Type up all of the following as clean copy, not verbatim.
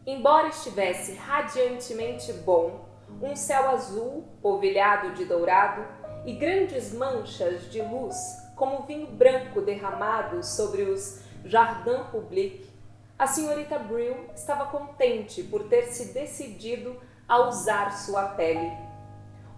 Embora estivesse radiantemente bom, um céu azul, polvilhado de dourado, e grandes manchas de luz, como vinho branco derramado sobre os Jardins Publics, a senhorita Brill estava contente por ter se decidido a usar sua pele.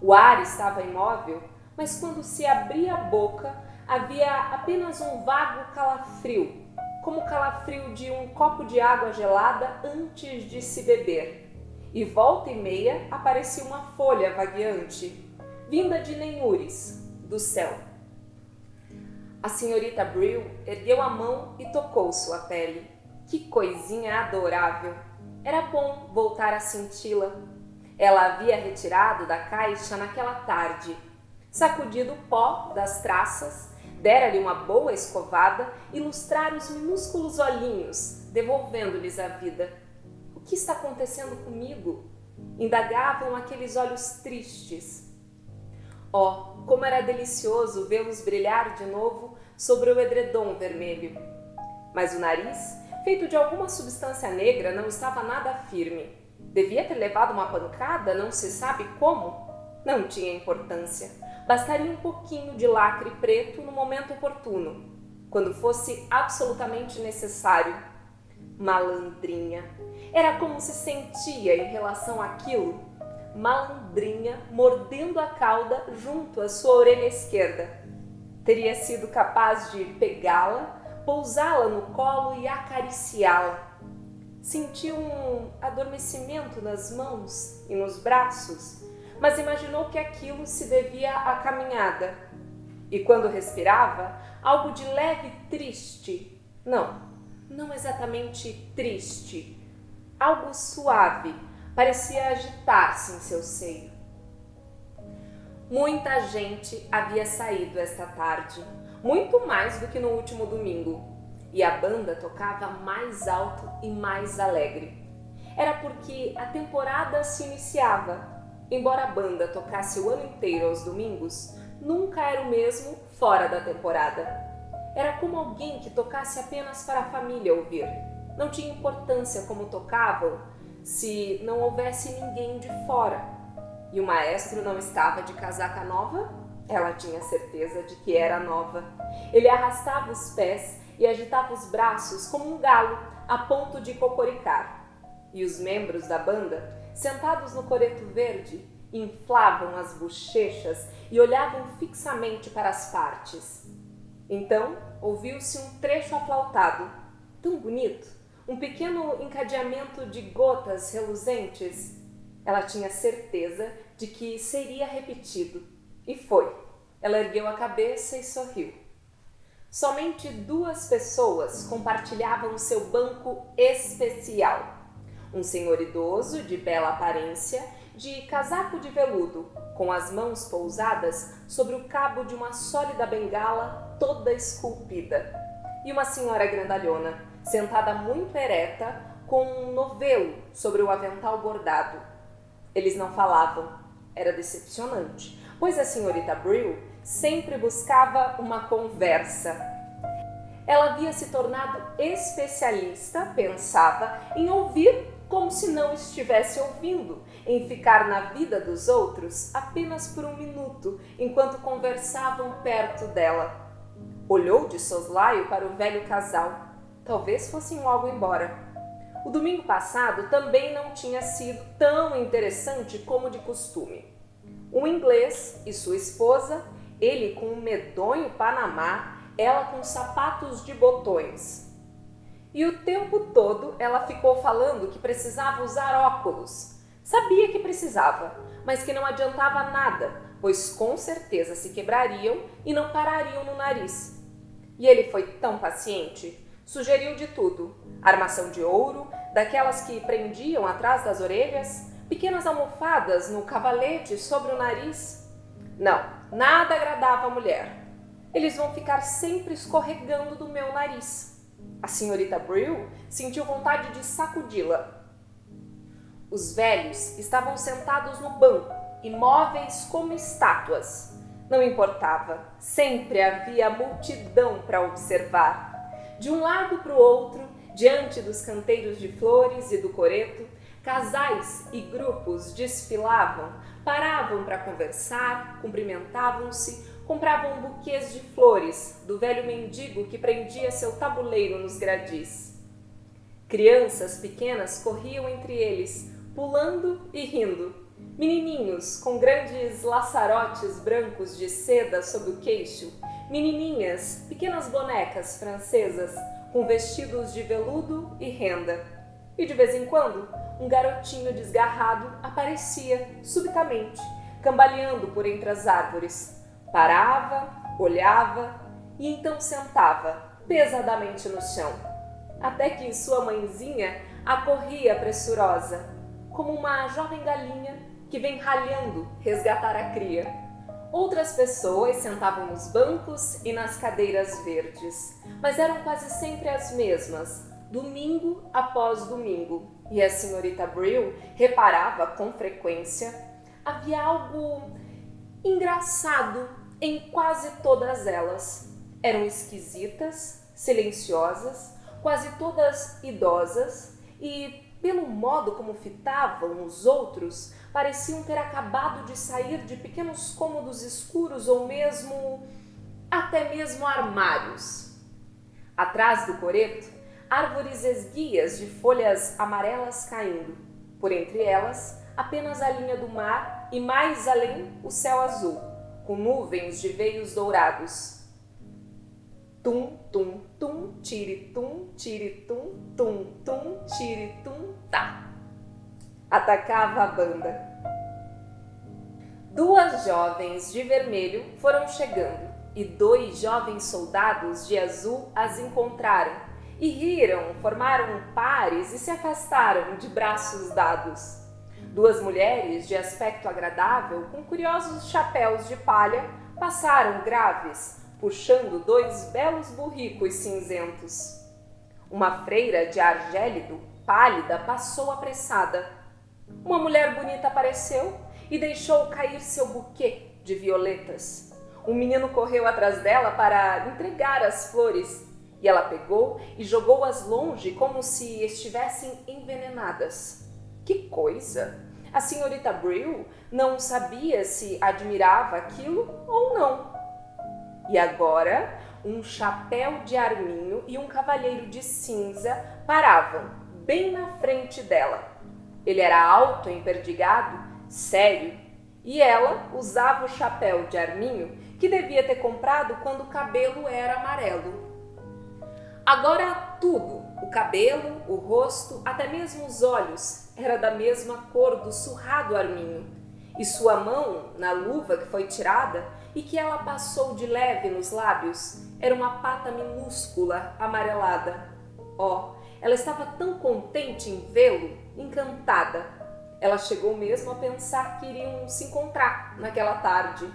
O ar estava imóvel, mas quando se abria a boca, havia apenas um vago calafrio, como o calafrio de um copo de água gelada antes de se beber. E volta e meia aparecia uma folha vagueante, vinda de Nenhures, do céu. A senhorita Brill ergueu a mão e tocou sua pele. Que coisinha adorável! Era bom voltar a senti-la. Ela havia retirado da caixa naquela tarde, sacudido o pó das traças, dera-lhe uma boa escovada e lustrara os minúsculos olhinhos, devolvendo-lhes a vida. O que está acontecendo comigo? Indagavam aqueles olhos tristes. Oh, como era delicioso vê-los brilhar de novo sobre o edredom vermelho. Mas o nariz, feito de alguma substância negra, não estava nada firme. Devia ter levado uma pancada, não se sabe como? Não tinha importância. Bastaria um pouquinho de lacre preto no momento oportuno, quando fosse absolutamente necessário. Malandrinha. Era como se sentia em relação àquilo. Malandrinha mordendo a cauda junto à sua orelha esquerda. Teria sido capaz de pegá-la, pousá-la no colo e acariciá-la. Sentiu um adormecimento nas mãos e nos braços, mas imaginou que aquilo se devia à caminhada. E quando respirava, algo de leve triste, não exatamente triste, algo suave, parecia agitar-se em seu seio. Muita gente havia saído esta tarde, muito mais do que no último domingo. E a banda tocava mais alto e mais alegre. Era porque a temporada se iniciava. Embora a banda tocasse o ano inteiro aos domingos, nunca era o mesmo fora da temporada. Era como alguém que tocasse apenas para a família ouvir. Não tinha importância como tocavam se não houvesse ninguém de fora. E o maestro não estava de casaca nova? Ela tinha certeza de que era nova. Ele arrastava os pés e agitava os braços como um galo, a ponto de cocoricar. E os membros da banda, sentados no coreto verde, inflavam as bochechas e olhavam fixamente para as partes. Então, ouviu-se um trecho aflautado, tão bonito, um pequeno encadeamento de gotas reluzentes. Ela tinha certeza de que seria repetido. E foi. Ela ergueu a cabeça e sorriu. Somente 2 pessoas compartilhavam o seu banco especial. Um senhor idoso, de bela aparência, de casaco de veludo, com as mãos pousadas sobre o cabo de uma sólida bengala toda esculpida. E uma senhora grandalhona, sentada muito ereta, com um novelo sobre o avental bordado. Eles não falavam. Era decepcionante, pois a senhorita Brill sempre buscava uma conversa. Ela havia se tornado especialista, pensava, em ouvir como se não estivesse ouvindo, em ficar na vida dos outros apenas por um minuto, enquanto conversavam perto dela. Olhou de soslaio para o velho casal. Talvez fossem logo embora. O domingo passado também não tinha sido tão interessante como de costume. Um inglês e sua esposa, ele com um medonho Panamá, ela com sapatos de botões. E o tempo todo ela ficou falando que precisava usar óculos. Sabia que precisava, mas que não adiantava nada, pois com certeza se quebrariam e não parariam no nariz. E ele foi tão paciente, sugeriu de tudo: armação de ouro, daquelas que prendiam atrás das orelhas, pequenas almofadas no cavalete sobre o nariz. Não, nada agradava a mulher. Eles vão ficar sempre escorregando do meu nariz. A senhorita Brill sentiu vontade de sacudi-la. Os velhos estavam sentados no banco, imóveis como estátuas. Não importava, sempre havia multidão para observar. De um lado para o outro, Diante dos canteiros de flores e do coreto, casais e grupos desfilavam, paravam para conversar, cumprimentavam-se, compravam buquês de flores do velho mendigo que prendia seu tabuleiro nos gradis. Crianças pequenas corriam entre eles, pulando e rindo. Menininhos com grandes laçarotes brancos de seda sob o queixo, menininhas, pequenas bonecas francesas com vestidos de veludo e renda. E de vez em quando, um garotinho desgarrado aparecia subitamente, cambaleando por entre as árvores. Parava, olhava e então sentava pesadamente no chão, até que sua mãezinha acorria pressurosa, como uma jovem galinha que vem ralhando resgatar a cria. Outras pessoas sentavam nos bancos e nas cadeiras verdes, mas eram quase sempre as mesmas, domingo após domingo. E a senhorita Brill reparava com frequência, havia algo engraçado em quase todas elas. Eram esquisitas, silenciosas, quase todas idosas e, pelo modo como fitavam os outros, pareciam ter acabado de sair de pequenos cômodos escuros ou até mesmo armários. Atrás do coreto, árvores esguias de folhas amarelas caindo. Por entre elas, apenas a linha do mar e mais além o céu azul, com nuvens de veios dourados. Tum, tum, tum, tiritum, tiritum, tum, tum, tiritum, tá. Atacava a banda. Duas jovens de vermelho foram chegando e 2 jovens soldados de azul as encontraram e riram, formaram pares e se afastaram de braços dados. 2 mulheres de aspecto agradável, com curiosos chapéus de palha, passaram graves, puxando 2 belos burricos cinzentos. Uma freira de ar gélido, pálida, passou apressada. Uma mulher bonita apareceu e deixou cair seu buquê de violetas. Um menino correu atrás dela para entregar as flores e ela pegou e jogou-as longe como se estivessem envenenadas. Que coisa! A senhorita Brill não sabia se admirava aquilo ou não. E agora, um chapéu de arminho e um cavalheiro de cinza paravam bem na frente dela. Ele era alto, emperdigado, sério, e ela usava o chapéu de arminho que devia ter comprado quando o cabelo era amarelo. Agora tudo, o cabelo, o rosto, até mesmo os olhos, era da mesma cor do surrado arminho. E sua mão, na luva que foi tirada e que ela passou de leve nos lábios, era uma pata minúscula, amarelada. Ela estava tão contente em vê-lo, encantada. Ela chegou mesmo a pensar que iriam se encontrar naquela tarde.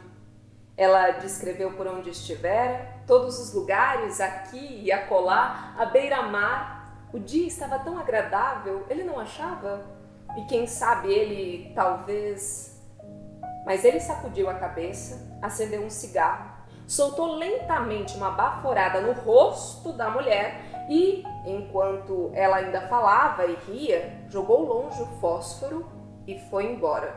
Ela descreveu por onde estivera, todos os lugares, aqui e acolá, à beira-mar. O dia estava tão agradável, ele não achava? E quem sabe ele, talvez... Mas ele sacudiu a cabeça, acendeu um cigarro, soltou lentamente uma baforada no rosto da mulher e, enquanto ela ainda falava e ria, jogou longe o fósforo e foi embora.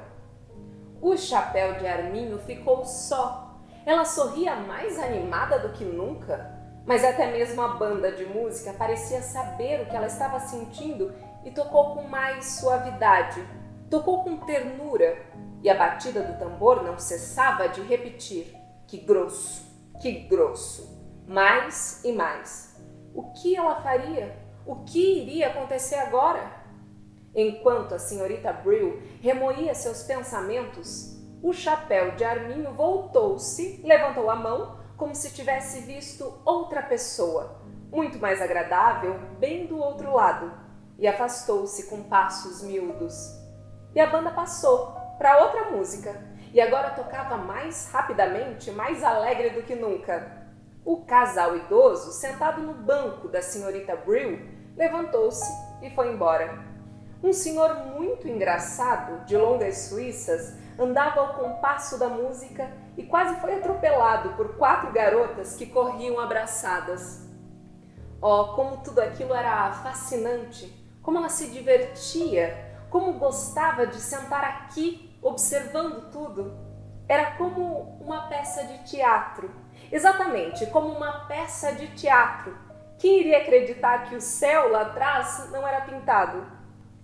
O chapéu de arminho ficou só. Ela sorria mais animada do que nunca, mas até mesmo a banda de música parecia saber o que ela estava sentindo e tocou com mais suavidade, tocou com ternura, e a batida do tambor não cessava de repetir: que grosso, que grosso, mais e mais. O que ela faria? O que iria acontecer agora? Enquanto a senhorita Brill remoía seus pensamentos, o chapéu de arminho voltou-se, levantou a mão, como se tivesse visto outra pessoa, muito mais agradável, bem do outro lado, e afastou-se com passos miúdos. E a banda passou para outra música, e agora tocava mais rapidamente, mais alegre do que nunca. O casal idoso, sentado no banco da senhorita Brill, levantou-se e foi embora. Um senhor muito engraçado, de longas suíças, andava ao compasso da música e quase foi atropelado por 4 garotas que corriam abraçadas. Oh, como tudo aquilo era fascinante, como ela se divertia, como gostava de sentar aqui observando tudo. Era como uma peça de teatro, exatamente como uma peça de teatro. Quem iria acreditar que o céu lá atrás não era pintado?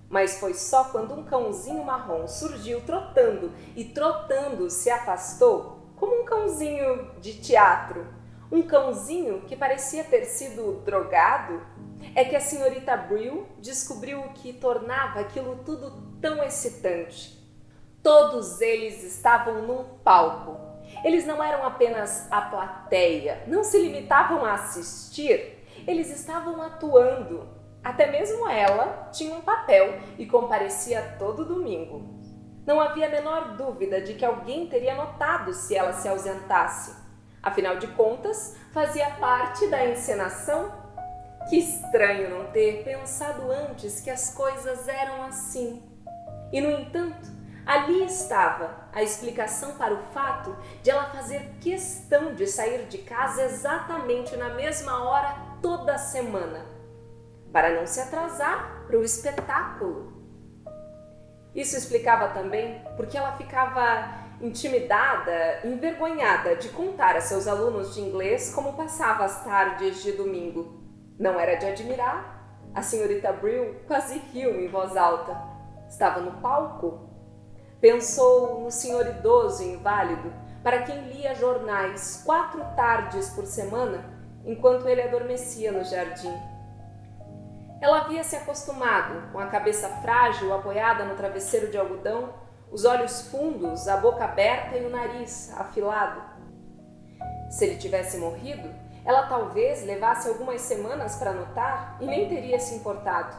Mas foi só quando um cãozinho marrom surgiu trotando e trotando se afastou, como um cãozinho de teatro, um cãozinho que parecia ter sido drogado, é que a senhorita Brill descobriu o que tornava aquilo tudo tão excitante. Todos eles estavam num palco. Eles não eram apenas a plateia, não se limitavam a assistir, eles estavam atuando. Até mesmo ela tinha um papel e comparecia todo domingo. Não havia a menor dúvida de que alguém teria notado se ela se ausentasse. Afinal de contas, fazia parte da encenação. Que estranho não ter pensado antes que as coisas eram assim. E, no entanto, ali estava a explicação para o fato de ela fazer questão de sair de casa exatamente na mesma hora toda semana, para não se atrasar para o espetáculo. Isso explicava também porque ela ficava intimidada, envergonhada de contar a seus alunos de inglês como passava as tardes de domingo. Não era de admirar. A senhorita Brill quase riu em voz alta. Estava no palco? Pensou no senhor idoso e inválido, para quem lia jornais 4 tardes por semana, enquanto ele adormecia no jardim. Ela havia se acostumado, com a cabeça frágil apoiada no travesseiro de algodão, os olhos fundos, a boca aberta e o nariz afilado. Se ele tivesse morrido, ela talvez levasse algumas semanas para notar e nem teria se importado.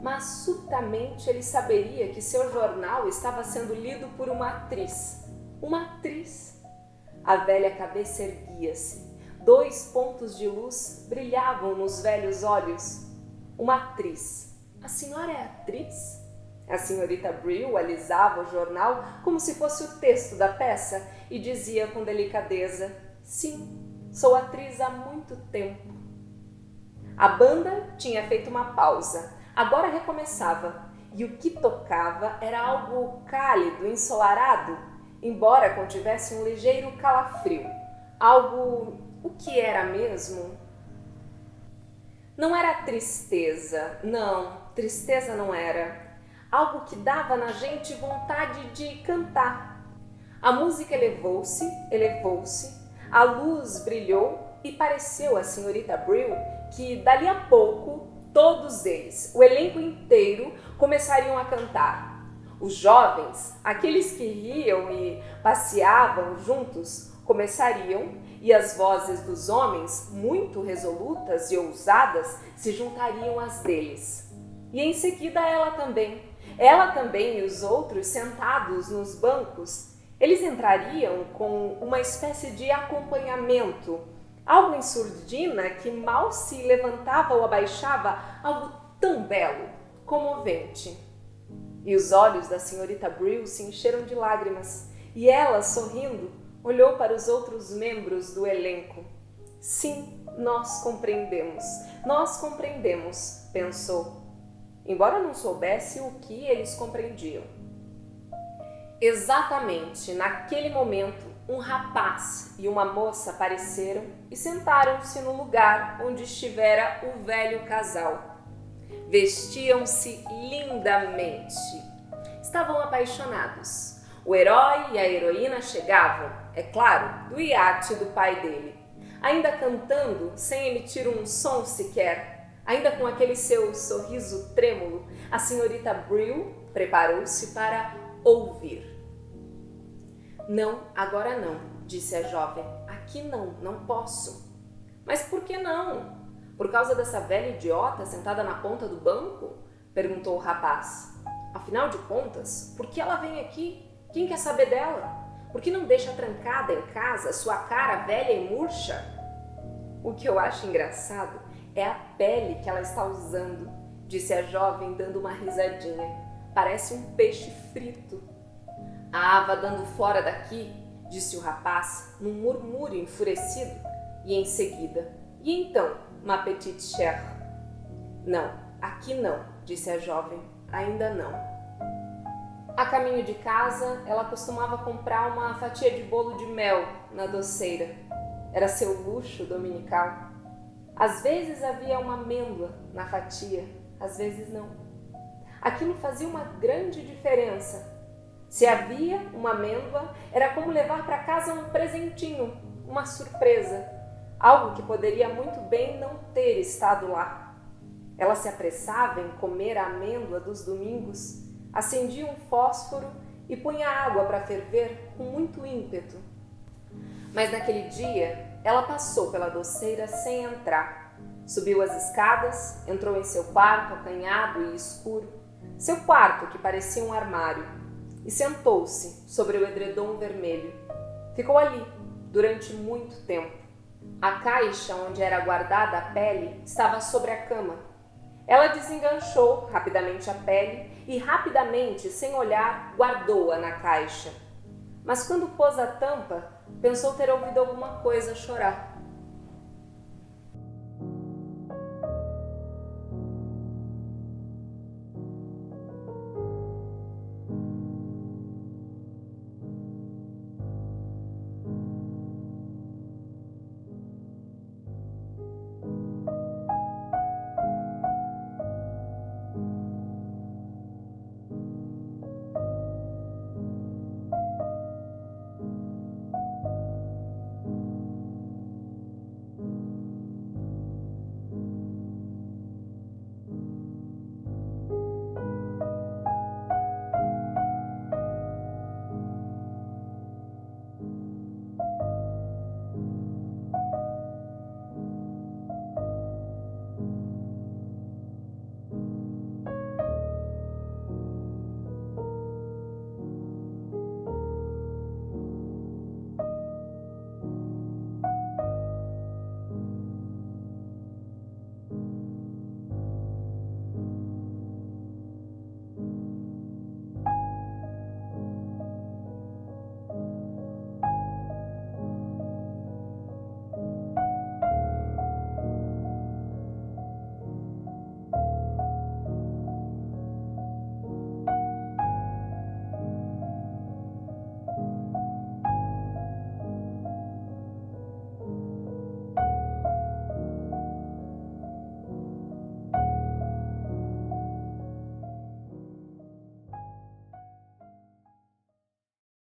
Mas subitamente ele saberia que seu jornal estava sendo lido por uma atriz. Uma atriz. A velha cabeça erguia-se. 2 pontos de luz brilhavam nos velhos olhos. Uma atriz. A senhora é atriz? A senhorita Brill alisava o jornal como se fosse o texto da peça e dizia com delicadeza: sim. Sou atriz há muito tempo. A banda tinha feito uma pausa. Agora recomeçava. E o que tocava era algo cálido, ensolarado, embora contivesse um ligeiro calafrio. Algo... O que era mesmo? Não era tristeza. Não, tristeza não era. Algo que dava na gente vontade de cantar. A música elevou-se, elevou-se. A luz brilhou e pareceu à senhorita Brill que, dali a pouco, todos eles, o elenco inteiro, começariam a cantar. Os jovens, aqueles que riam e passeavam juntos, começariam, e as vozes dos homens, muito resolutas e ousadas, se juntariam às deles. E em seguida ela também e os outros sentados nos bancos. Eles entrariam com uma espécie de acompanhamento, algo em surdina que mal se levantava ou abaixava, algo tão belo, comovente. E os olhos da senhorita Brill se encheram de lágrimas, e ela, sorrindo, olhou para os outros membros do elenco. Sim, nós compreendemos, pensou, embora não soubesse o que eles compreendiam. Exatamente naquele momento, um rapaz e uma moça apareceram e sentaram-se no lugar onde estivera o velho casal. Vestiam-se lindamente. Estavam apaixonados. O herói e a heroína chegavam, é claro, do iate do pai dele, ainda cantando sem emitir um som sequer, ainda com aquele seu sorriso trêmulo. A senhorita Brill preparou-se para ouvir. Não, agora não, disse a jovem. Aqui não posso. Mas por que não? Por causa dessa velha idiota sentada na ponta do banco? Perguntou o rapaz. Afinal de contas, por que ela vem aqui? Quem quer saber dela? Por que não deixa trancada em casa sua cara velha e murcha? O que eu acho engraçado é a pele que ela está usando, disse a jovem dando uma risadinha. Parece um peixe frito. Ah, vá dando fora daqui, disse o rapaz num murmúrio enfurecido. E em seguida, e então, ma petite chère. Não, aqui não, disse a jovem, ainda não. A caminho de casa, ela costumava comprar uma fatia de bolo de mel na doceira. Era seu luxo dominical. Às vezes havia uma amêndoa na fatia, às vezes não. Aquilo fazia uma grande diferença. Se havia uma amêndoa, era como levar para casa um presentinho, uma surpresa, algo que poderia muito bem não ter estado lá. Ela se apressava em comer a amêndoa dos domingos, acendia um fósforo e punha água para ferver com muito ímpeto. Mas naquele dia, ela passou pela doceira sem entrar. Subiu as escadas, entrou em seu quarto acanhado e escuro, seu quarto que parecia um armário, e sentou-se sobre o edredom vermelho. Ficou ali durante muito tempo. A caixa onde era guardada a pele estava sobre a cama. Ela desenganchou rapidamente a pele e rapidamente, sem olhar, guardou-a na caixa. Mas quando pôs a tampa, pensou ter ouvido alguma coisa chorar.